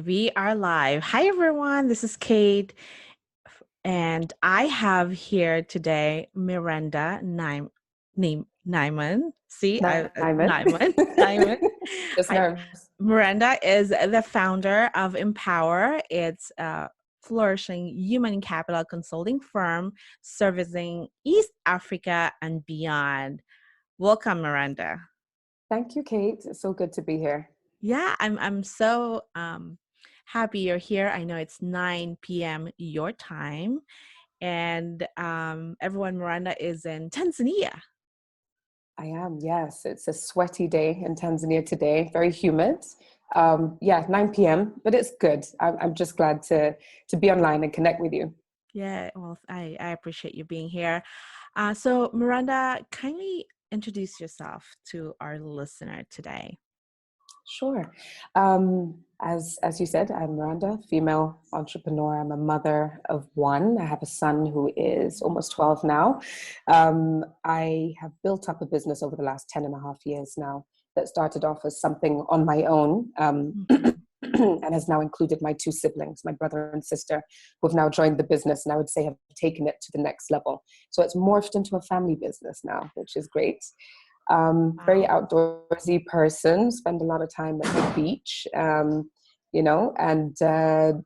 We are live. Hi, everyone. This is Kate, and I have here today Miranda Naiman. See, Naiman. Naiman. Naiman. Just I, nerves. Miranda is the founder of Empower. It's a flourishing human capital consulting firm servicing East Africa and beyond. Welcome, Miranda. Thank you, Kate. It's so good to be here. Yeah, I'm so happy you're here. I know it's 9 p.m. your time, and everyone, Miranda is in Tanzania. I am, yes. It's a sweaty day in Tanzania today, very humid. 9 p.m., but it's good. I'm just glad to be online and connect with you. Yeah, well, I appreciate you being here. So, Miranda, kindly introduce yourself to our listener today. Sure. As you said, I'm Miranda, female entrepreneur. I'm a mother of one. I have a son who is almost 12 now. I have built up a business over the last 10 and a half years now that started off as something on my own. And has now included my two siblings, my brother and sister, who have now joined the business and I would say have taken it to the next level. So it's morphed into a family business now, which is great. Very Wow. outdoorsy person, spend a lot of time at the beach, and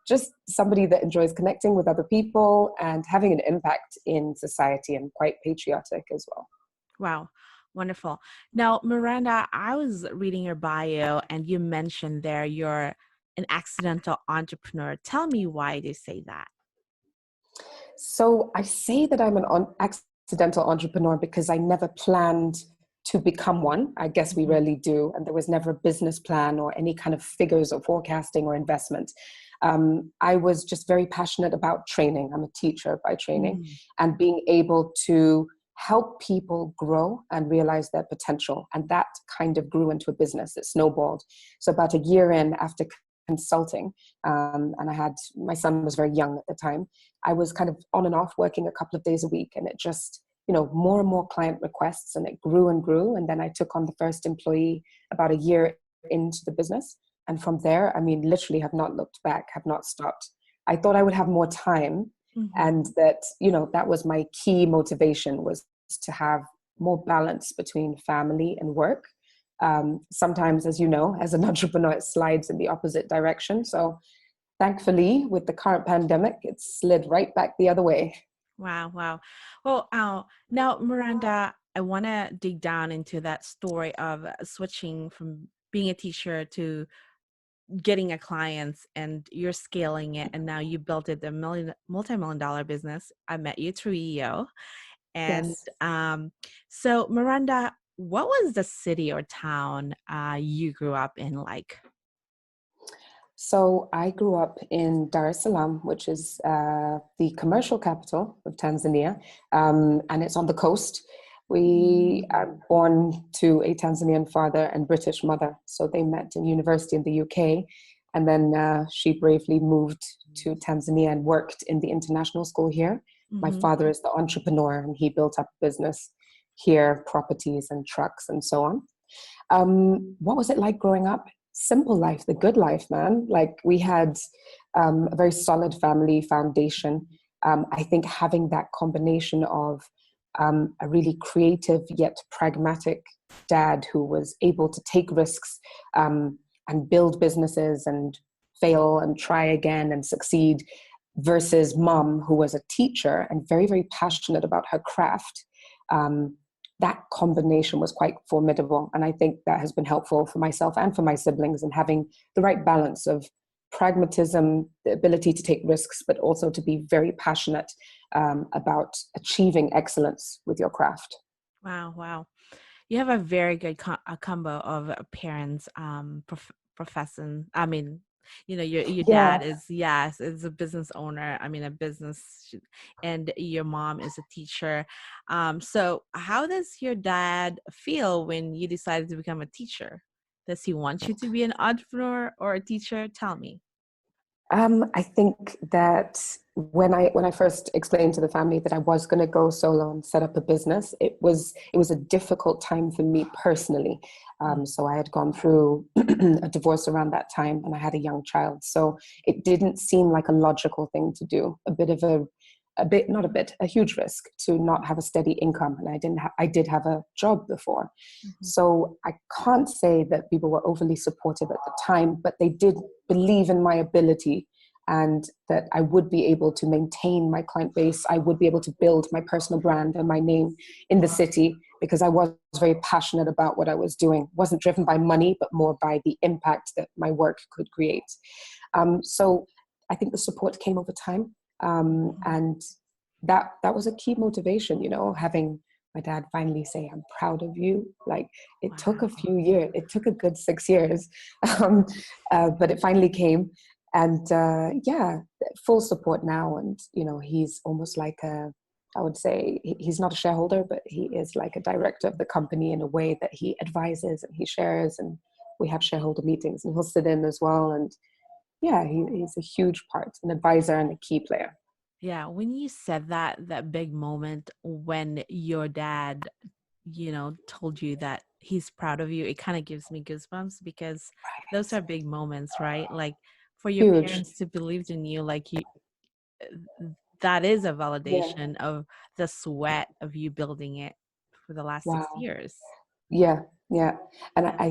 just somebody that enjoys connecting with other people and having an impact in society, and quite patriotic as well. Wow. Wonderful. Now, Miranda, I was reading your bio and you mentioned there you're an accidental entrepreneur. Tell me why they say that. So I say that I'm an accidental entrepreneur because I never planned to become one. I guess we Mhm. rarely do. And there was never a business plan or any kind of figures or forecasting or investment. I was just very passionate about training. I'm a teacher by training, Mm. and being able to help people grow and realize their potential. And that kind of grew into a business. It snowballed. So about a year in, after consulting, and my son was very young at the time, I was kind of on and off working a couple of days a week, and it just, more and more client requests, and it grew and grew. And then I took on the first employee about a year into the business. And from there, I mean, literally have not looked back, have not stopped. I thought I would have more time, Mhm. and that, that was my key motivation, was to have more balance between family and work. Sometimes, as you know, as an entrepreneur, it slides in the opposite direction. So thankfully, with the current pandemic, it's slid right back the other way. Wow, wow. Well, now, Miranda, I want to dig down into that story of switching from being a teacher to getting a clients, and you're scaling it, and now you built it a multi-million dollar business. I met you through EO. And Yes. so, Miranda, what was the city or town you grew up in like? So I grew up in Dar es Salaam, which is the commercial capital of Tanzania, and it's on the coast. We are born to a Tanzanian father and British mother, so they met in university in the UK, and then she bravely moved to Tanzania and worked in the international school here. My Mm-hmm. father is the entrepreneur, and he built up business here, properties and trucks and so on. What was it like growing up? Simple life, the good life, man. Like, we had a very solid family foundation. I think having that combination of a really creative yet pragmatic dad who was able to take risks, and build businesses and fail and try again and succeed, versus mom who was a teacher and very, very passionate about her craft. That combination was quite formidable. And I think that has been helpful for myself and for my siblings in having the right balance of pragmatism, the ability to take risks, but also to be very passionate about achieving excellence with your craft. Wow, wow. You have a very good a combo of parents professing. I mean, your dad Yeah. is, yes, is a business owner. I mean, a business, and your mom is a teacher. So how does your dad feel when you decided to become a teacher? Does he want you to be an entrepreneur or a teacher? Tell me. I think that when I first explained to the family that I was going to go solo and set up a business, it was a difficult time for me personally. Mm. So I had gone through a divorce around that time, and I had a young child. So it didn't seem like a logical thing to do. Not a bit, a huge risk to not have a steady income. And I did have a job before. Mhm. So I can't say that people were overly supportive at the time, but they did believe in my ability and that I would be able to maintain my client base. I would be able to build my personal brand and my name in the city, because I was very passionate about what I was doing. It wasn't driven by money, but more by the impact that my work could create. So I think the support came over time. And that was a key motivation, having my dad finally say, "I'm proud of you." Like, it took a Wow. few years, it took a good 6 years, um, but it finally came. And yeah, full support now. And he's almost like I would say he's not a shareholder, but he is like a director of the company, in a way that he advises and he shares, and we have shareholder meetings and he'll sit in as well. And yeah, he's a huge part, an advisor and a key player. Yeah, when you said that big moment when your dad, told you that he's proud of you, it kind of gives me goosebumps because those are big moments, right? Like for your Huge. parents to believe in you, like that is a Yeah. validation of the sweat of you building it for the last six Wow. years. Yeah. Yeah. And Yeah. I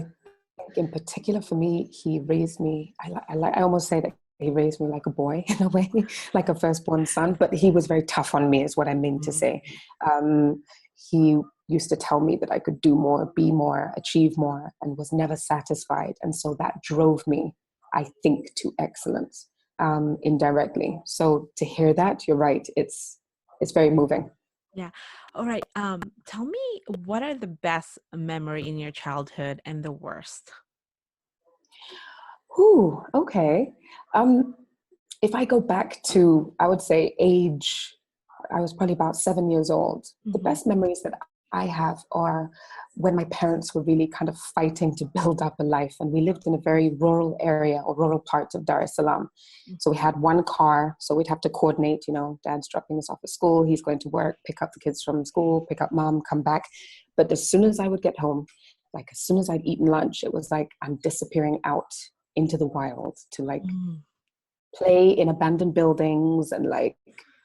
think in particular for me, he raised me. I almost say that he raised me like a boy in a way, like a firstborn son. But he was very tough on me, is what I mean to say. Mhm. He used to tell me that I could do more, be more, achieve more, and was never satisfied. And so that drove me, I think, to excellence, indirectly. So to hear that, you're right. It's very moving. Yeah. All right. Tell me, what are the best memory in your childhood and the worst? Ooh, okay. Um, if I go back to, I would say, age, I was probably about 7 years old. The Hmm. best memories that I have are when my parents were really kind of fighting to build up a life. And we lived in a very rural area, or rural part of Dar es Salaam. So we had one car, so we'd have to coordinate, dad's dropping us off at school, he's going to work, pick up the kids from school, pick up mom, come back. But as soon as I would get home, like as soon as I'd eaten lunch, it was like I'm disappearing out into the wild to like Mm-hmm. play in abandoned buildings. And like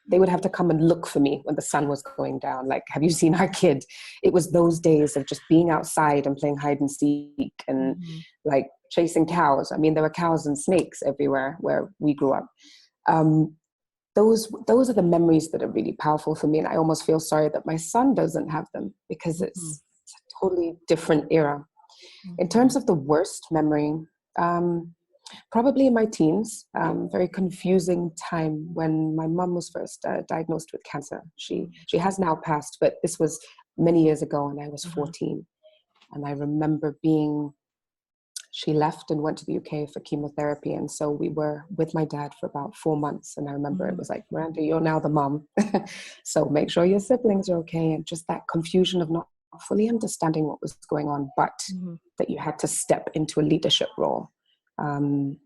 they would have to come and look for me when the sun was going down. Like, have you seen our kid? It was those days of just being outside and playing hide and seek and Hmm. like chasing cows. I mean, there were cows and snakes everywhere where we grew up. um, those are the memories that are really powerful for me, and I almost feel sorry that my son doesn't have them, because Hmm. it's a totally different era. In Hmm. terms of the worst memory, um, probably in my teens, very confusing time when my mum was first diagnosed with cancer. She has now passed, but this was many years ago, and I was Hmm. 14. And I remember she left and went to the UK for chemotherapy, and so we were with my dad for about 4 months. And I remember it Hmm. was like, "Miranda, you're now the mom, so make sure your siblings are okay." And just that confusion of not fully understanding what was going on, but Hmm. that you had to step into a leadership role. Um,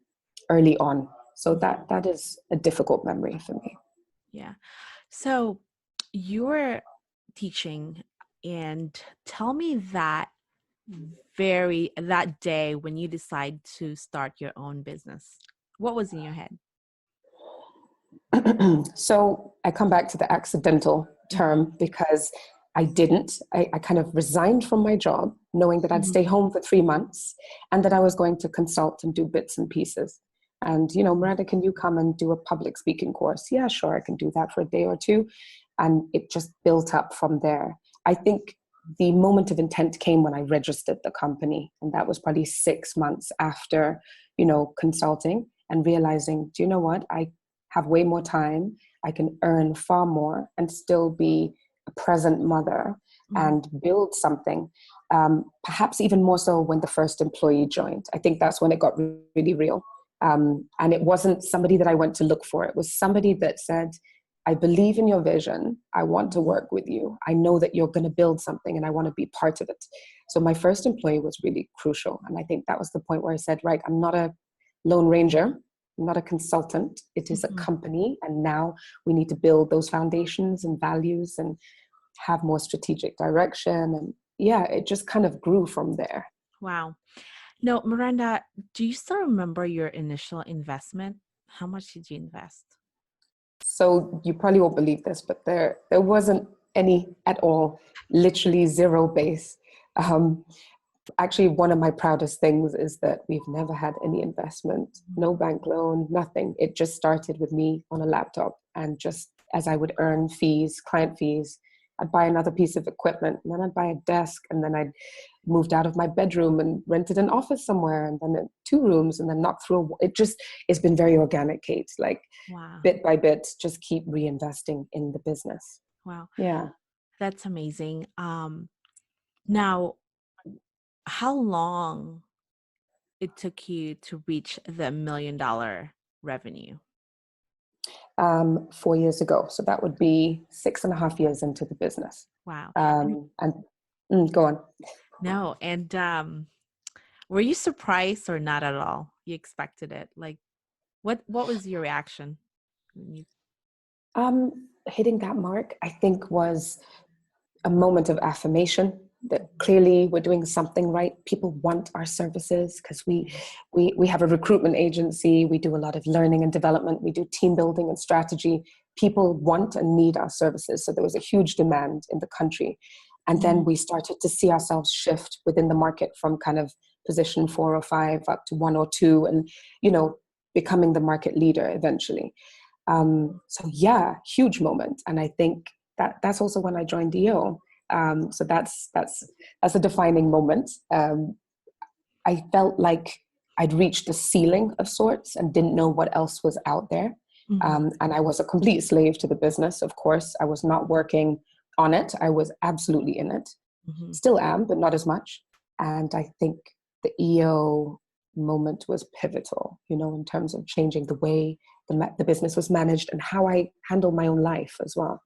Early on. So Hmm. that is a difficult memory for me. Yeah. So you're teaching, and tell me that day when you decide to start your own business. What was in your head? So I come back to the accidental Hmm. term, because I kind of resigned from my job knowing that I'd Hmm. stay home for 3 months, and that I was going to consult and do bits and pieces. And, Miranda, can you come and do a public speaking course? Yeah, sure, I can do that for a day or two. And it just built up from there. I think the moment of intent came when I registered the company. And that was probably 6 months after, consulting and realizing, do you know what? I have way more time. I can earn far more and still be a present mother Hmm. and build something. Perhaps even more so when the first employee joined. I think that's when it got really real. And it wasn't somebody that I went to look for. It was somebody that said, "I believe in your vision. I want to Hmm. work with you. I know that you're going to build something and I want to be part of it." So my first employee was really crucial. And I think that was the point where I said, right, I'm not a lone ranger. I'm not a consultant. It is a Hmm. company. And now we need to build those foundations and values and have more strategic direction. And yeah, it just kind of grew from there. Wow. No, Miranda, do you still remember your initial investment? How much did you invest? So you probably won't believe this, but there wasn't any at all, literally zero base. Um, Actually, one of my proudest things is that we've never had any investment, no bank loan, nothing. It just started with me on a laptop, and just as I would earn fees, client fees, I'd buy another piece of equipment, and then I'd buy a desk, and then I'd moved out of my bedroom and rented an office somewhere, and then two rooms, and then knocked through it just, it's been very organic, Kate, like Wow. bit by bit, just keep reinvesting in the business. Wow. Yeah. That's amazing. Now, how long it took you to reach the $1 million revenue? 4 years ago. So that would be 6.5 years into the business. Wow. And And go on. no, and were you surprised or not at all? You expected it. Like what was your reaction when you Hitting that mark, I think, was a moment of affirmation that clearly we're doing something right. People want our services because we have a recruitment agency. We do a lot of learning and development. We do team building and strategy. People want and need our services. So there was a huge demand in the country. And then Mhm. we started to see ourselves shift within the market from kind of position 4 or 5 up to 1 or 2, and, becoming the market leader eventually. So yeah, huge moment. And I think that's also when I joined EO. So that's a defining moment. I felt like I'd reached the ceiling of sorts and didn't know what else was out there. Mhm. And I was a complete slave to the business. Of course, I was not working on it. I was absolutely in it. Mhm. Still am, but not as much. And I think the EO moment was pivotal, in terms of changing the way the business was managed and how I handle my own life as well.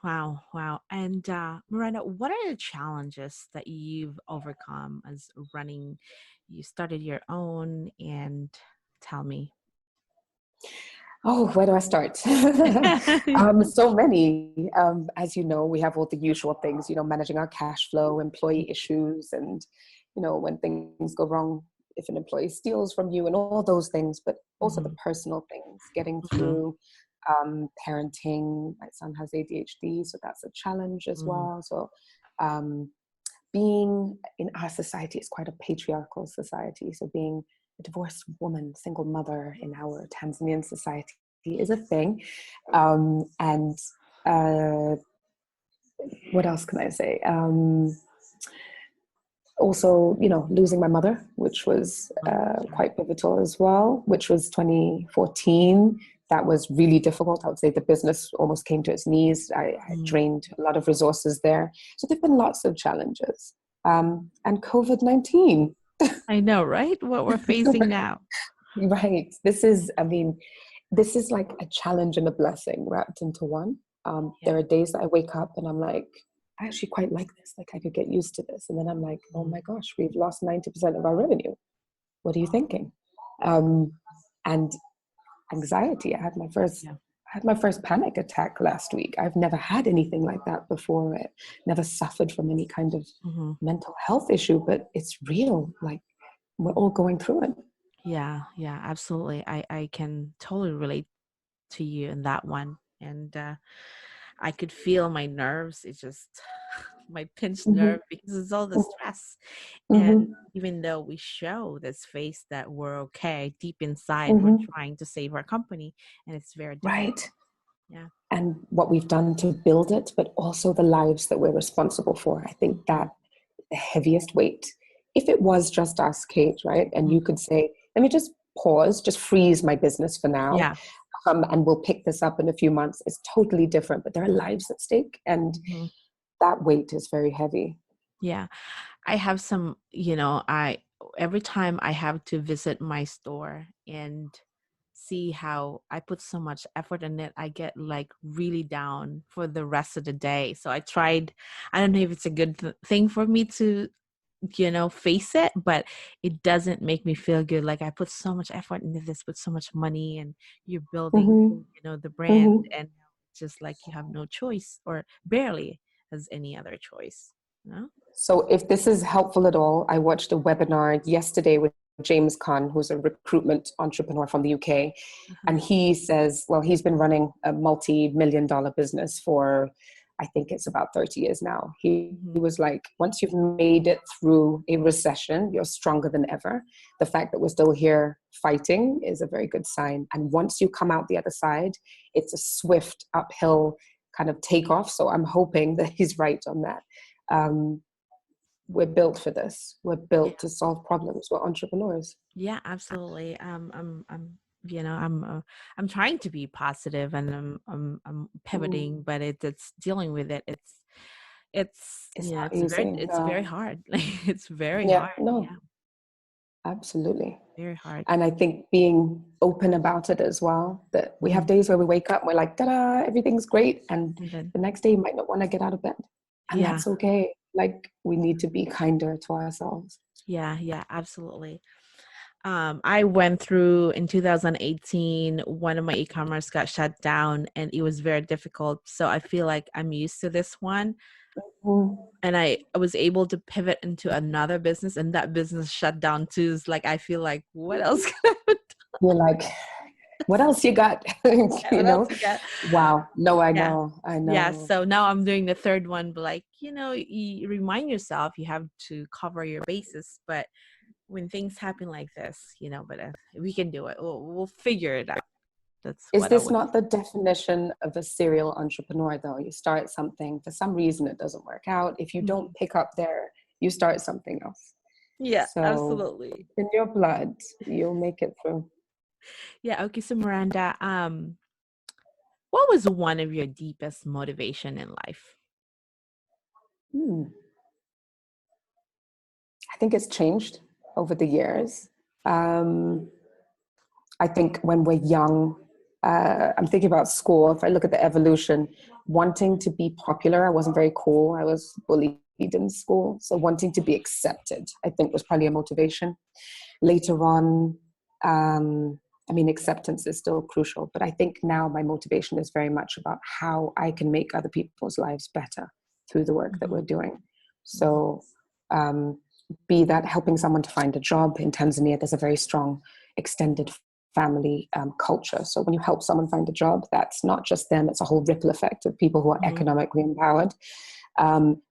Wow, wow. And Miranda, what are the challenges that you've overcome as running? You started your own, and tell me. Oh, where do I start? So many. As you know, we have all the usual things, managing our cash flow, employee issues, and, when things go wrong, if an employee steals from you and all those things, but also the Mhm. personal things, getting Mhm. through parenting. My son has ADHD, so that's a challenge as Mhm. well. So um, being in our society is quite a patriarchal society. So being a divorced woman, single mother in our Tanzanian society is a thing. And uh, what else can I say? Also, losing my mother, which was Oh, sorry. quite pivotal as well, which was 2014. That was really difficult. I would say the business almost came to its knees. I Mhm. drained a lot of resources there. So there've been lots of challenges. And COVID-19. I know, right? What we're facing now. Right. This is like a challenge and a blessing wrapped into one. Yeah. There are days that I wake up and I'm like, I actually quite like this. Like, I could get used to this. And then I'm like, oh Mhm. my gosh, we've lost 90% of our revenue. What are you thinking? Um, and anxiety. Yeah. I had my first panic attack last week. I've never had anything like that before. I never suffered from any kind of Mhm. mental health issue, but it's real. Like, we're all going through it. Yeah, yeah, absolutely. I can totally relate to you in that one. And I could feel my nerves. It's just my pinched Hmm. nerve because it's all the stress. And Hmm. even though we show this face that we're okay, deep inside, we're Hmm. trying to save our company, and it's very difficult. Right. Yeah. And what we've done to build it, but also the lives that we're responsible for. I think Mhm. that the heaviest weight, if it was just us, Kate, right? And Mhm. you could say, let me just pause, just freeze my business for now, Yeah. and we'll pick this up in a few months. It's totally different, but there are lives at stake. And Mhm. that weight is very heavy. Yeah. I have some, I every time I have to visit my store and see how I put so much effort in it, I get like really down for the rest of the day. So I don't know if it's a good thing for me to, face it, but it doesn't make me feel good. Like I put so much effort into this, put so much money, and you're building, Hmm. the brand, Hmm. and it's just like you have no choice or barely has any other choice, you know? So if this is helpful at all, I watched a webinar yesterday with James Khan, who's a recruitment entrepreneur from the UK. Uh-huh. And he says, well, he's been running a multi-million-dollar business for, I think it's about 30 years now. He Mhm. was like, once you've made it through a recession, you're stronger than ever. The fact that we're still here fighting is a very good sign. And once you come out the other side, it's a swift uphill kind of takeoff. So I'm hoping that he's right on that. Um, we're built for this. We're Yeah. built to solve problems. We're entrepreneurs. Yeah, absolutely. You know, I'm trying to be positive, and I'm Mm. pivoting, but it's dealing with it. It's It's you know, not easy. it's very No. hard. It's very Yeah, hard. Yeah, no, absolutely. very hard. And I think being open about it as well, that we have Mhm. days where we wake up and we're like, ta-da, everything's great. And And then the next day you might not want to get out of bed. And yeah, that's okay. Like we need to be kinder to ourselves. yeah, absolutely. I went through in 2018, one of my e-commerce got shut down and it was very difficult. So I feel like I'm used to this one. Mm. And I was able to pivot into another business, and that business shut down too. It's like I feel like what else can I do? You're like, what else you got? You What else know? you got? Wow. No, I Yeah. know. I Yeah. know. So now I'm doing the third one, but like, you remind yourself you have to cover your bases. But when things happen like this, but we can do it. We'll figure it out. That's Is what I this would. not the definition of a serial entrepreneur, though? You start something, for some reason it doesn't work out. If you don't Mhm. pick up there, you start something else. Yeah, So absolutely. in your blood, you'll make it through. Yeah. Okay. So Miranda, what was one of your deepest motivation in life? Hmm. I think it's changed over the years. Um, I think when we're young, I'm thinking about school. If I look at the evolution, wanting to be popular, I wasn't very cool. I was bullied in school. So wanting to be accepted, I think was probably a motivation. Later on, I mean, acceptance is still crucial, but I think now my motivation is very much about how I can make other people's lives better through the work that Hmm. we're doing. Hmm. So, um, be that helping someone to find a job in Tanzania, there's a very strong extended family culture. So when you help someone find a job, that's not just them, it's a whole ripple effect of people who are Hmm. economically empowered.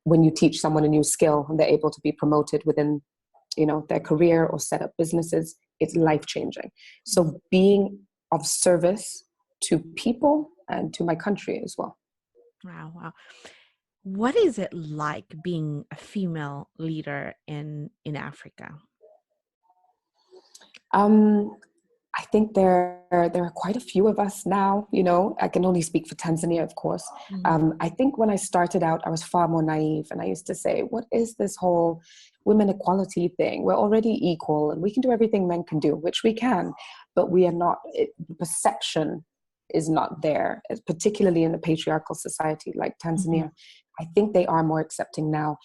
When you teach someone a new skill and they're able to be promoted within their career or set up businesses, it's life changing. So being of service to people and to my country as well. Wow, wow. What is it like being a female leader in Africa? um, I think there are quite a few of us now. I can only speak for Tanzania, of course. Hmm. I think when I started out, I was far more naive, and I used to say, "What is this whole women equality thing? We're already equal, and we can do everything men can do, which we can, but we are not. The perception is not there, particularly in a patriarchal society like Hmm. Tanzania. I think they are more accepting now.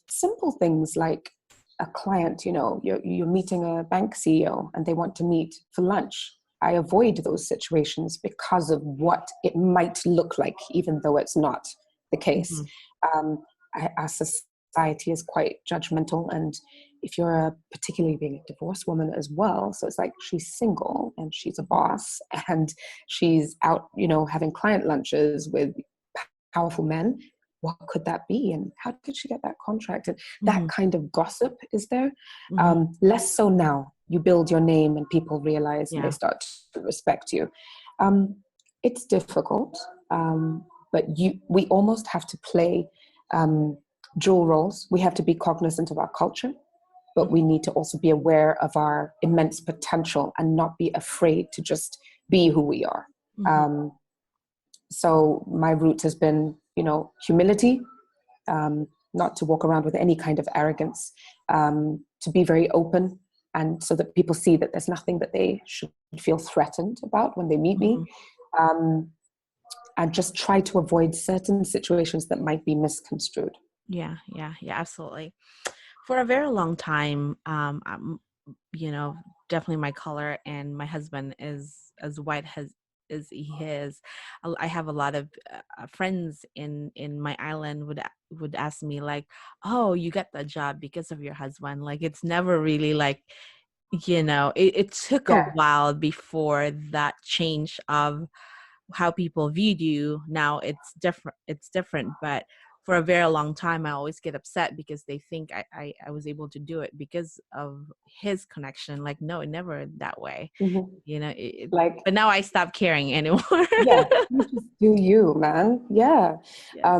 Simple things like a client, you're meeting a bank CEO and they want to meet for lunch. I avoid those situations because of what it might look like, even though it's not the case. Hmm. Um, our society is quite judgmental, and if you're particularly being a divorced woman as well, so it's like she's single and she's a boss and she's out, having client lunches with powerful men. What could that be? And how did she get that contract? And that Hmm. kind of gossip is there. Hmm. Less so now. You build your name and people realize and they Yeah. start to respect you. Um, it's difficult, but we almost have to play um, dual roles. We have to be cognizant of our culture, but we need to also be aware of our immense potential and not be afraid to just be who we are. Hmm. Um, so my route has been, humility, not to walk around with any kind of arrogance, to be very open, and so that people see that there's nothing that they should feel threatened about when they meet me, Hmm. um, and just try to avoid certain situations that might be misconstrued. Yeah, absolutely. For a very long time, I'm, definitely my color, and my husband is as white his. I have a lot of friends in my island would ask me like, "Oh, you got the job because of your husband." Like it's never really like, it took a Yeah. while before that change of how people viewed you. Now it's different, but for a very long time I always get upset because they think I was able to do it because of his connection. Like, no, it never that way, Mhm. Like, but now I stopped caring anymore. yeah, you just do you, man. Yeah. Yeah.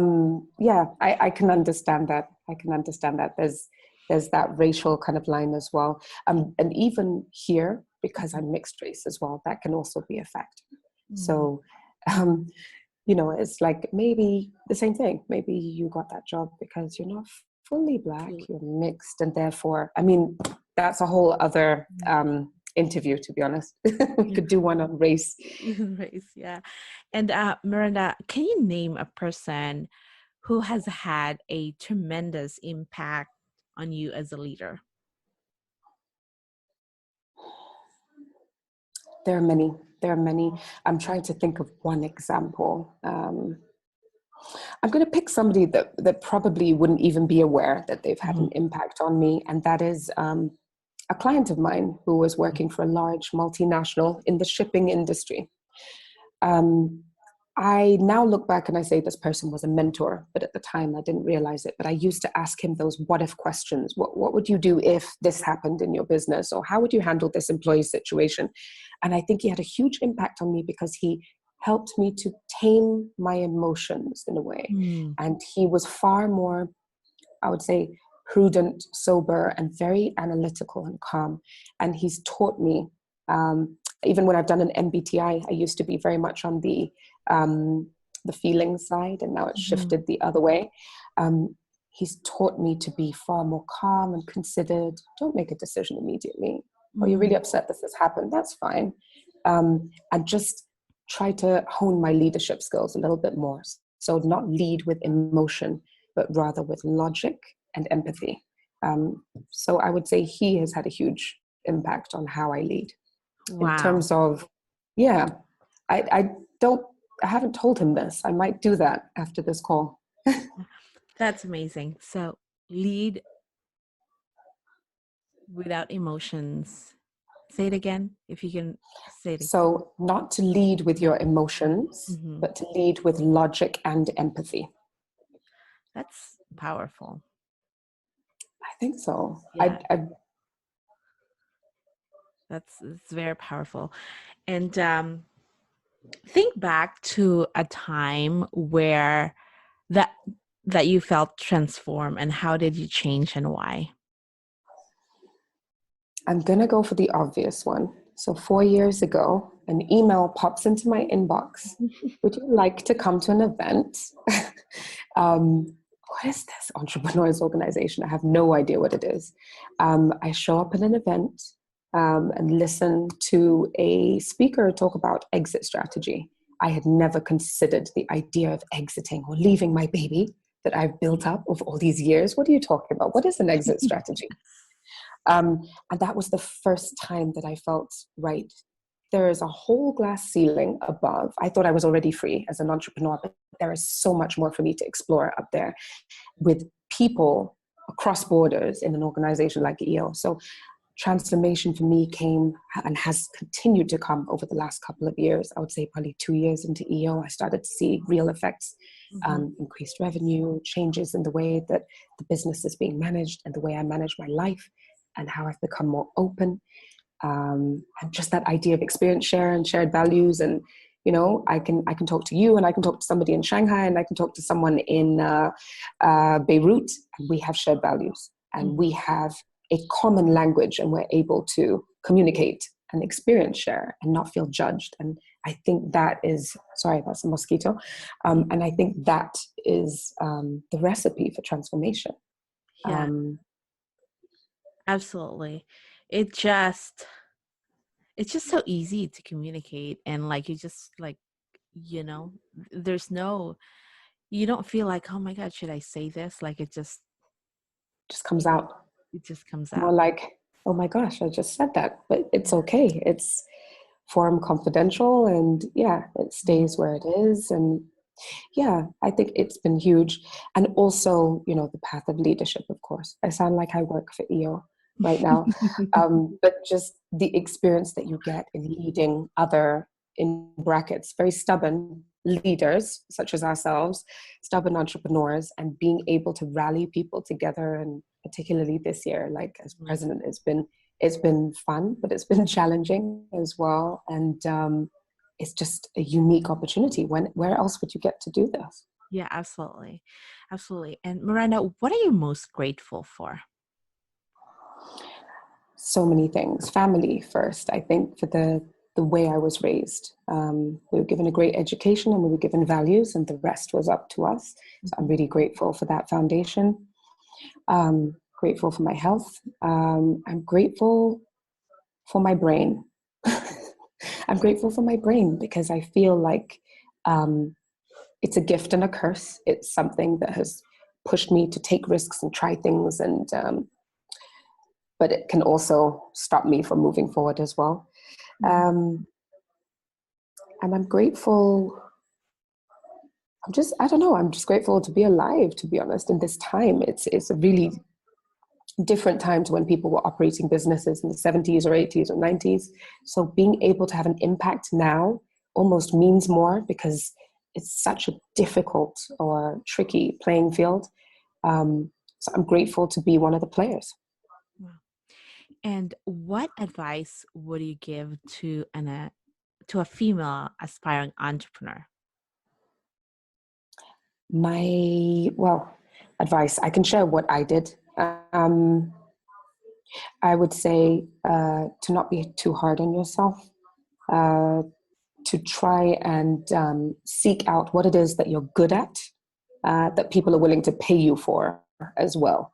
Yeah, I can understand that. I can understand that. There's that racial kind of line as well. And even here, because I'm mixed race as well, that can also be a factor. Mm, So, um, it's like maybe the same thing. Maybe you got that job because you're not fully black, absolutely. you're mixed, and therefore, I mean, that's a whole other interview, to be honest. We Yeah. could do one on race. Race, yeah. And Miranda, can you name a person who has had a tremendous impact on you as a leader? There are many. There are many. I'm trying to think of one example. I'm going to pick somebody that probably wouldn't even be aware that they've had Mhm. an impact on me, and that is a client of mine who was working for a large multinational in the shipping industry. Um, I now look back and I say this person was a mentor, but at the time I didn't realize it. But I used to ask him those what if questions. What would you do if this happened in your business? Or how would you handle this employee situation? And I think he had a huge impact on me because he helped me to tame my emotions in a way. Mm. And he was far more, I would say, prudent, sober, and very analytical and calm. And he's taught me, even when I've done an MBTI, I used to be very much on the feeling side, and now it's Mhm. shifted the other way. Um, he's taught me to be far more calm and considered. Don't make a decision immediately. Oh, you're really Mm. upset that this happened. That's fine. And just try to hone my leadership skills a little bit more. So not lead with emotion, but rather with logic and empathy. So I would say he has had a huge impact on how I lead. In Wow. terms of, yeah, I don't, I haven't told him this. I might do that after this call. That's amazing. So lead without emotions. Say it again, if you can say it. So not to lead with your emotions, Hmm. but to lead with logic and empathy. That's powerful. I think so. Yeah, it's very powerful. And think back to a time where that that you felt transformed, and how did you change and why? I'm going to go for the obvious one. So 4 years ago, an email pops into my inbox. Would you like to come to an event? What is this entrepreneurs organization? I have no idea what it is. I show up at an event and listen to a speaker talk about exit strategy. I had never considered the idea of exiting or leaving my baby that I've built up over all these years. What are you talking about? What is an exit strategy? And that was the first time that I felt, right, there is a whole glass ceiling above. I thought I was already free as an entrepreneur, but there is so much more for me to explore up there with people across borders in an organization like EO. So transformation for me came and has continued to come over the last couple of years. I would say probably 2 years into EO, I started to see real effects, Hmm. increased revenue, changes in the way that the business is being managed and the way I manage my life and how I've become more open. And just that idea of experience share and shared values. And, I can talk to you and I can talk to somebody in Shanghai and I can talk to someone in Beirut, and we have shared values and Hmm. we have a common language and we're able to communicate and experience share and not feel judged. And I think that is, sorry, that's a mosquito. And I think that is the recipe for transformation. Yeah, Um, absolutely. It just it's just so easy to communicate, and like you just like, you know, there's no, you don't feel like, oh my God, should I say this? Like just comes it, out it just comes more out. like, oh my gosh, I just said that, but it's okay. It's forum confidential, and yeah, it Mhm. stays where it is. And yeah, I think it's been huge. And also, the path of leadership, of course. I sound like I work for EO right now. But just the experience that you get in leading other, in brackets, very stubborn leaders, such as ourselves, stubborn entrepreneurs, and being able to rally people together. And particularly this year, like as Mhm. president, it's been fun, but it's been challenging as well. And it's just a unique opportunity. Where else would you get to do this? Yeah, absolutely. Absolutely. And Miranda, what are you most grateful for? So many things. Family first, I think, for the way I was raised. We were given a great education and we were given values, and the rest was up to us. So I'm Mhm. really grateful for that foundation. Grateful for my health. I'm grateful for my brain. I'm grateful for my brain because I feel like um, it's a gift and a curse. It's something that has pushed me to take risks and try things, and but it can also stop me from moving forward as well. Mhm. Um, and I'm grateful. I don't know. I'm just grateful to be alive. To be honest, in this time, it's a really different time to when people were operating businesses in the 70s or 80s or 90s. So being able to have an impact now almost means more because it's such a difficult or tricky playing field. So I'm grateful to be one of the players. Wow. And what advice would you give to a female aspiring entrepreneur? Well, advice, I can share what I did. Um, I would say to not be too hard on yourself, uh, to try and seek out what it is that you're good at, that people are willing to pay you for as well.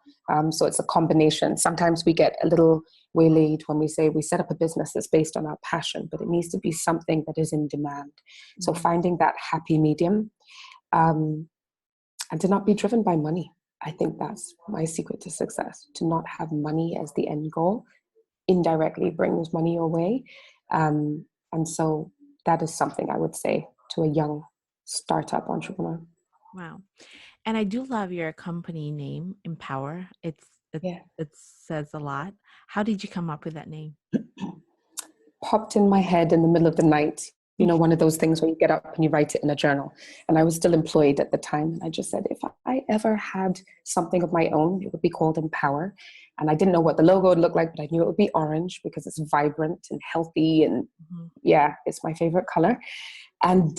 So it's a combination. Sometimes we get a little waylaid when we say we set up a business that's based on our passion, but it needs to be something that is in demand. So Mhm. finding that happy medium, um, and to not be driven by money. I think that's my secret to success, to not have money as the end goal indirectly brings money your way. And so that is something I would say to a young startup entrepreneur. Wow. And I do love your company name, Empower. Yeah. It says a lot. How did you come up with that name? Popped in my head in the middle of the night. One of those things where you get up and you write it in a journal. And I was still employed at the time. And I just said, if I ever had something of my own, it would be called Empower. And I didn't know what the logo would look like, but I knew it would be orange because it's vibrant and healthy. And Mhm. yeah, it's my favorite color. And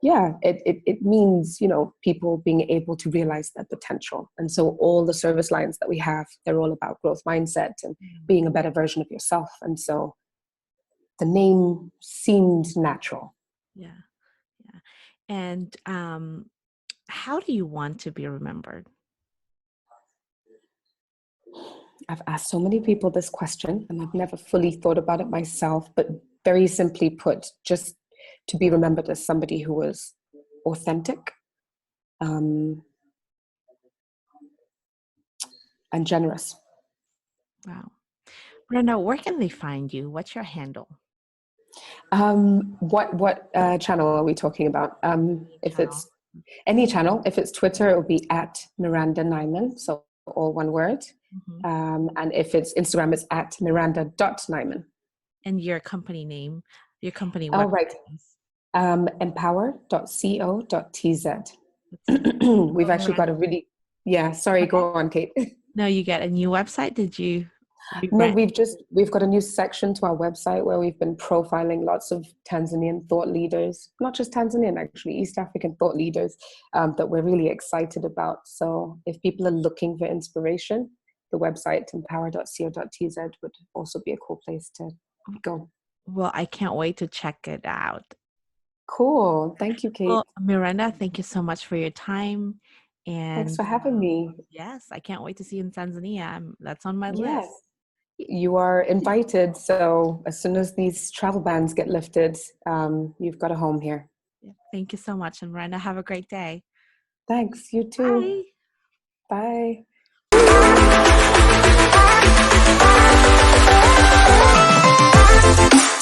yeah, it means, people being able to realize their potential. And so all the service lines that we have, they're all about growth mindset and Mhm. being a better version of yourself. And so the name seemed natural. Yeah, yeah. And how do you want to be remembered? I've asked so many people this question and I've never fully thought about it myself, but very simply put, just to be remembered as somebody who was authentic, um, and generous. Wow. Brenda, where can they find you? What's your handle? What channel are we talking about? Any If channel. it's any channel, if it's Twitter, it will be at Miranda Naiman, so all one word. Mhm. And if it's Instagram, it's at Miranda.Naiman. And your company name, your company Oh, website right. is. Empower.co.tz. Let's see. We've Oh, actually got Miranda. a really, yeah, sorry, Okay. go on, Kate. No, you get a new website. Did you No, rebrand? we've got a new section to our website where we've been profiling lots of Tanzanian thought leaders, not just Tanzanian, actually, East African thought leaders, that we're really excited about. So if people are looking for inspiration, the website empower.co.tz would also be a cool place to go. Well, I can't wait to check it out. Cool. Thank you, Kate. Well, Miranda, thank you so much for your time. Thanks And for having me. yes, I can't wait to see you in Tanzania. That's on my Yes. list. You are invited. So as soon as these travel bans get lifted, you've got a home here. Yeah. Thank you so much. And Miranda, have a great day. Thanks. You too. Bye. Bye.